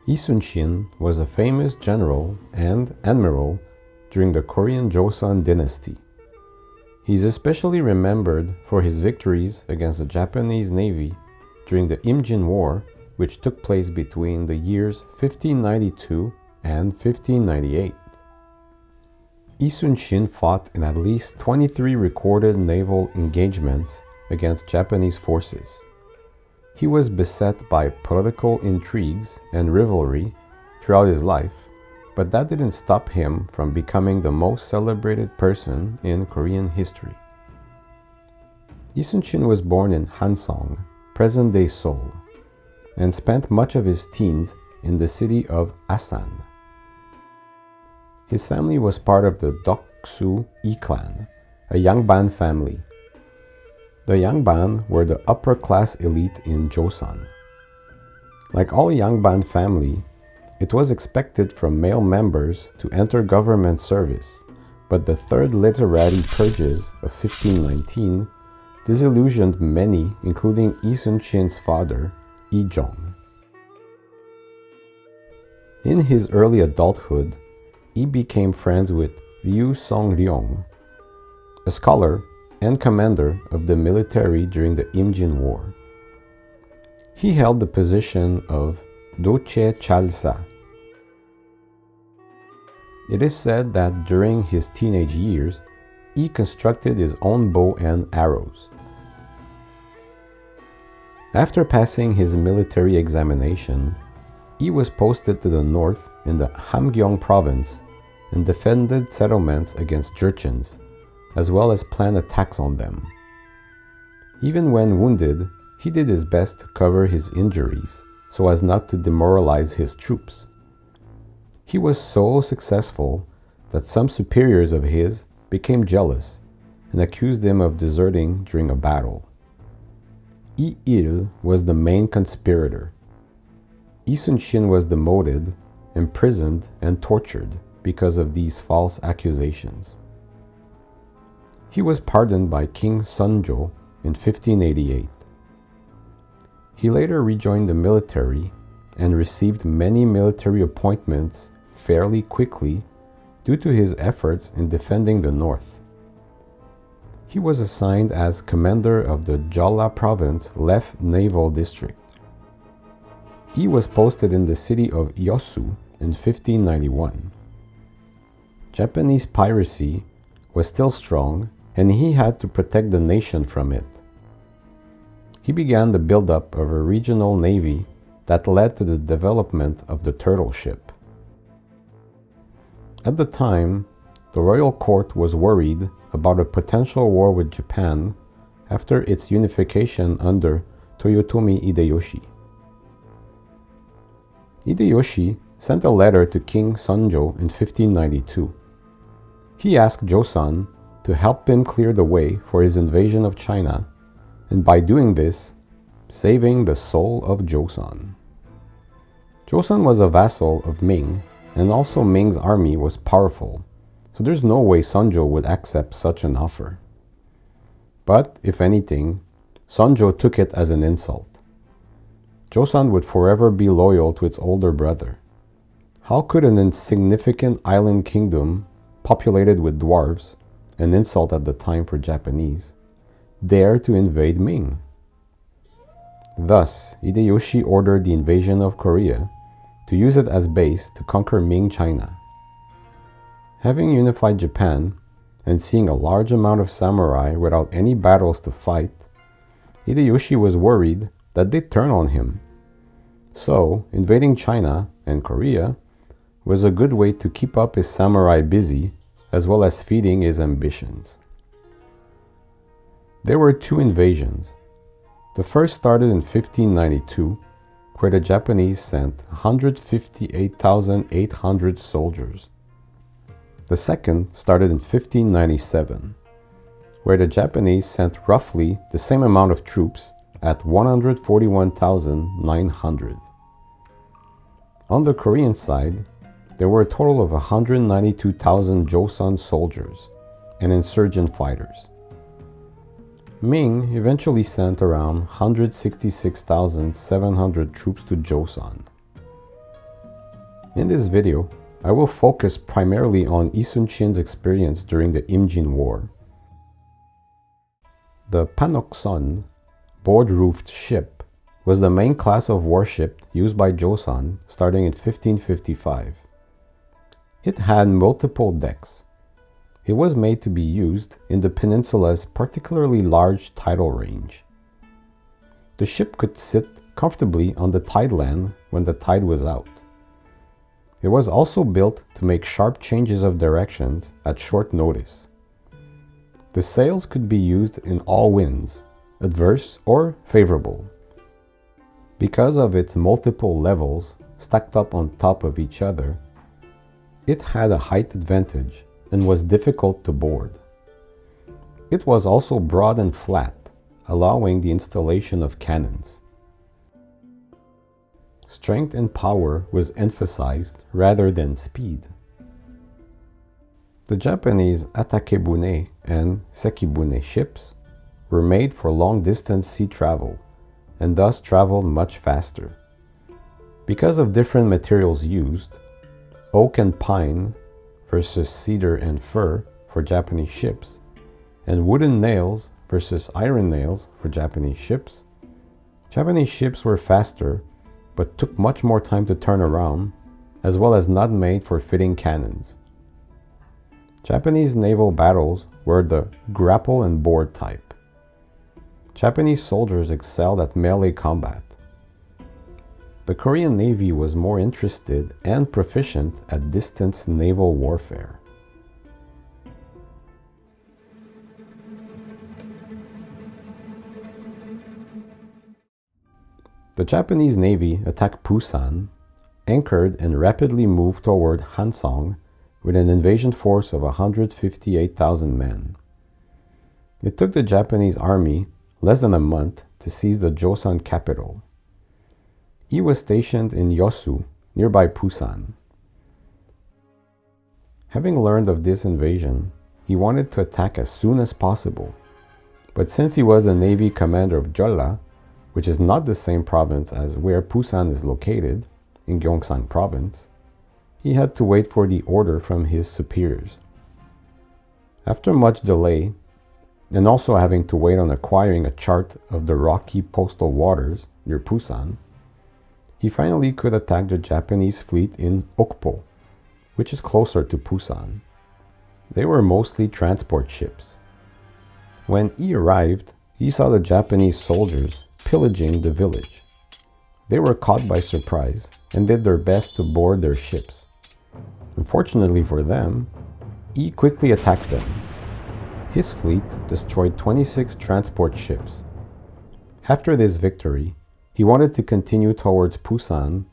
Yi Sun-shin was a famous general and admiral during the Korean Joseon Dynasty. He is especially remembered for his victories against the Japanese Navy during the Imjin War, which took place between the years 1592 and 1598. Yi Sun-shin fought in at least 23 recorded naval engagements against Japanese forces. He was beset by political intrigues and rivalry throughout his life, but that didn't stop him from becoming the most celebrated person in Korean history. Yi Sun-shin was born in Hansong, present-day Seoul, and spent much of his teens in the city of Asan. His family was part of the Doksu Yi clan, a Yangban family. The Yangban were the upper-class elite in Joseon. Like all Yangban family, it was expected from male members to enter government service, but the Third Literary Purges of 1519 disillusioned many, including Yi Sun-shin's father, Yi Jong. In his early adulthood, Yi became friends with Liu Song-ryong, a scholar and commander of the military during the Imjin War. He held the position of Doche Chalsa. It is said that during his teenage years, Yi constructed his own bow and arrows. After passing his military examination, Yi was posted to the north in the Hamgyong province and defended settlements against Jurchens, as well as planned attacks on them. Even when wounded, he did his best to cover his injuries so as not to demoralize his troops. He was so successful that some superiors of his became jealous and accused him of deserting during a battle. Yi Il was the main conspirator. Yi Sun-shin was demoted, imprisoned, and tortured because of these false accusations. He was pardoned by King Sunjo in 1588. He later rejoined the military and received many military appointments fairly quickly due to his efforts in defending the north. He was assigned as commander of the Jeolla Province Left Naval District. He was posted in the city of Yosu in 1591. Japanese piracy was still strong, and he had to protect the nation from it. He began the buildup of a regional navy that led to the development of the turtle ship. At the time, the royal court was worried about a potential war with Japan after its unification under Toyotomi Hideyoshi. Hideyoshi sent a letter to King Sunjo in 1592. He asked Joseon to help him clear the way for his invasion of China, and by doing this, saving the soul of Joseon. Joseon was a vassal of Ming, and also Ming's army was powerful, so there's no way Sunjo would accept such an offer. But, if anything, Sunjo took it as an insult. Joseon would forever be loyal to its older brother. How could an insignificant island kingdom, populated with dwarves, an insult at the time for Japanese, dare to invade Ming? Thus, Hideyoshi ordered the invasion of Korea to use it as base to conquer Ming China. Having unified Japan and seeing a large amount of samurai without any battles to fight, Hideyoshi was worried that they'd turn on him. So, invading China and Korea was a good way to keep up his samurai busy, as well as feeding his ambitions. There were two invasions. The first started in 1592, where the Japanese sent 158,800 soldiers. The second started in 1597, where the Japanese sent roughly the same amount of troops at 141,900. On the Korean side, there were a total of 192,000 Joseon soldiers and insurgent fighters. Ming eventually sent around 166,700 troops to Joseon. In this video, I will focus primarily on Yi Sun-shin's experience during the Imjin War. The Panokson, board-roofed ship, was the main class of warship used by Joseon starting in 1555. It had multiple decks. It was made to be used in the peninsula's particularly large tidal range. The ship could sit comfortably on the tideland when the tide was out. It was also built to make sharp changes of directions at short notice. The sails could be used in all winds, adverse or favorable. Because of its multiple levels stacked up on top of each other, it had a height advantage and was difficult to board. It was also broad and flat, allowing the installation of cannons. Strength and power was emphasized rather than speed. The Japanese Atakebune and Sekibune ships were made for long-distance sea travel and thus traveled much faster. Because of different materials used, oak and pine versus cedar and fir for Japanese ships, and wooden nails versus iron nails for Japanese ships, Japanese ships were faster but took much more time to turn around, as well as not made for fitting cannons. Japanese naval battles were the grapple and board type. Japanese soldiers excelled at melee combat. The Korean Navy was more interested and proficient at distance naval warfare. The Japanese Navy attacked Pusan, anchored and rapidly moved toward Hansong with an invasion force of 158,000 men. It took the Japanese army less than a month to seize the Joseon capital. He was stationed in Yosu, nearby Pusan. Having learned of this invasion, he wanted to attack as soon as possible, but since he was the Navy commander of Jeolla, which is not the same province as where Pusan is located, in Gyeongsang province, he had to wait for the order from his superiors. After much delay, and also having to wait on acquiring a chart of the rocky coastal waters near Pusan, he finally could attack the Japanese fleet in Okpo, which is closer to Pusan. They were mostly transport ships. When he arrived, he saw the Japanese soldiers pillaging the village. They were caught by surprise and did their best to board their ships. Unfortunately for them, Yi quickly attacked them. His fleet destroyed 26 transport ships. After this victory, he wanted to continue towards Pusan,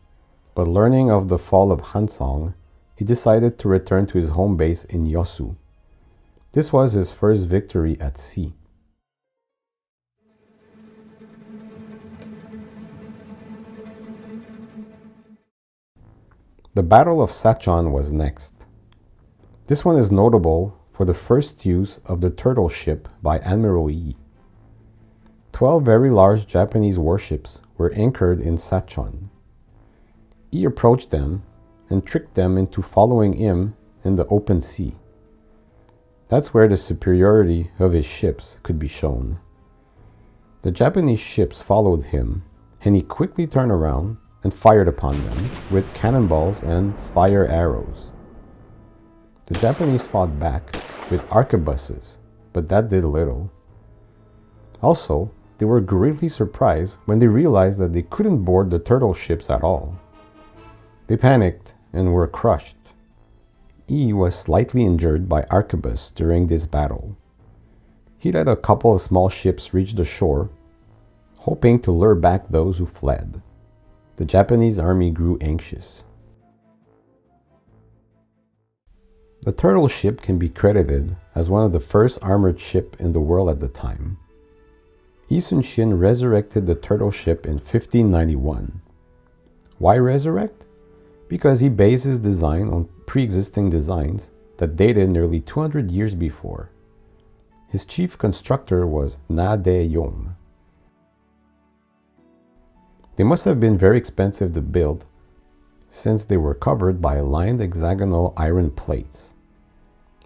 but learning of the fall of Hansong, he decided to return to his home base in Yosu. This was his first victory at sea. The Battle of Sacheon was next. This one is notable for the first use of the turtle ship by Admiral Yi. 12 very large Japanese warships were anchored in Sacheon. Yi approached them and tricked them into following him in the open sea. That's where the superiority of his ships could be shown. The Japanese ships followed him, and he quickly turned around and fired upon them with cannonballs and fire arrows. The Japanese fought back with arquebuses, but that did little. Also, they were greatly surprised when they realized that they couldn't board the turtle ships at all. They panicked and were crushed. Yi was slightly injured by arquebus during this battle. He let a couple of small ships reach the shore, hoping to lure back those who fled. The Japanese army grew anxious. The turtle ship can be credited as one of the first armored ships in the world at the time. Yi Sun-shin resurrected the turtle ship in 1591. Why resurrect? Because he based his design on pre-existing designs that dated nearly 200 years before. His chief constructor was Na De-yong. They must have been very expensive to build, since they were covered by lined hexagonal iron plates.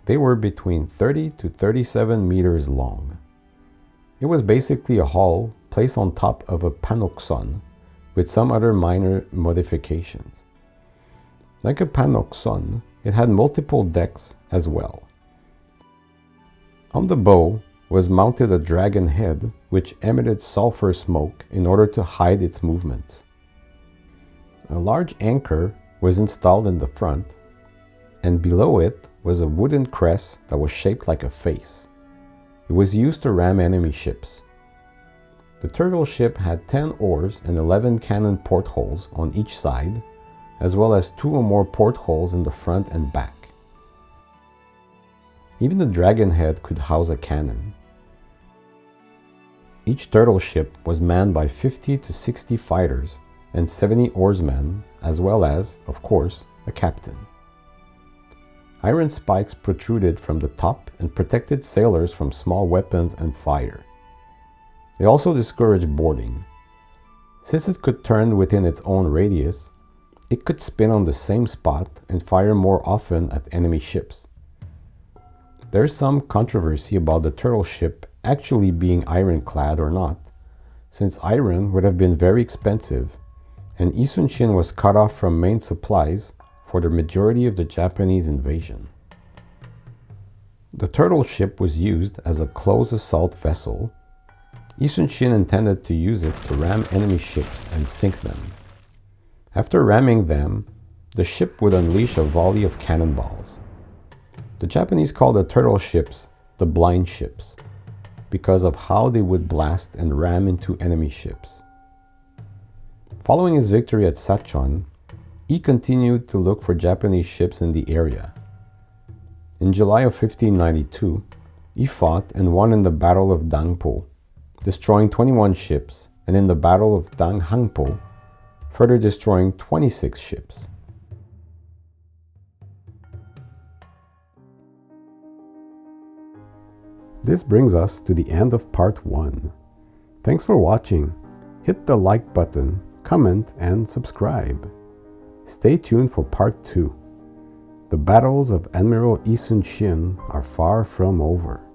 They were between 30 to 37 meters long. It was basically a hull placed on top of a panoxon with some other minor modifications. Like a panoxon, it had multiple decks as well. On the bow was mounted a dragon head which emitted sulfur smoke in order to hide its movements. A large anchor was installed in the front, and below it was a wooden crest that was shaped like a face. It was used to ram enemy ships. The turtle ship had 10 oars and 11 cannon portholes on each side, as well as 2 or more portholes in the front and back. Even the dragon head could house a cannon. Each turtle ship was manned by 50 to 60 fighters and 70 oarsmen, as well as, of course, a captain. Iron spikes protruded from the top and protected sailors from small weapons and fire. They also discouraged boarding. Since it could turn within its own radius, it could spin on the same spot and fire more often at enemy ships. There is some controversy about the turtle ship actually being ironclad or not, since iron would have been very expensive, and Yi Sun-shin was cut off from main supplies for the majority of the Japanese invasion. The turtle ship was used as a close assault vessel. Yi Sun-shin intended to use it to ram enemy ships and sink them. After ramming them, the ship would unleash a volley of cannonballs. The Japanese called the turtle ships the blind ships because of how they would blast and ram into enemy ships. Following his victory at Sacheon, Yi continued to look for Japanese ships in the area. In July of 1592, Yi fought and won in the Battle of Dangpo, destroying 21 ships, and in the Battle of Danghangpo, further destroying 26 ships. This brings us to the end of part 1. Thanks for watching. Hit the like button, comment, and subscribe. Stay tuned for part 2. The battles of Admiral Yi Sun-shin are far from over.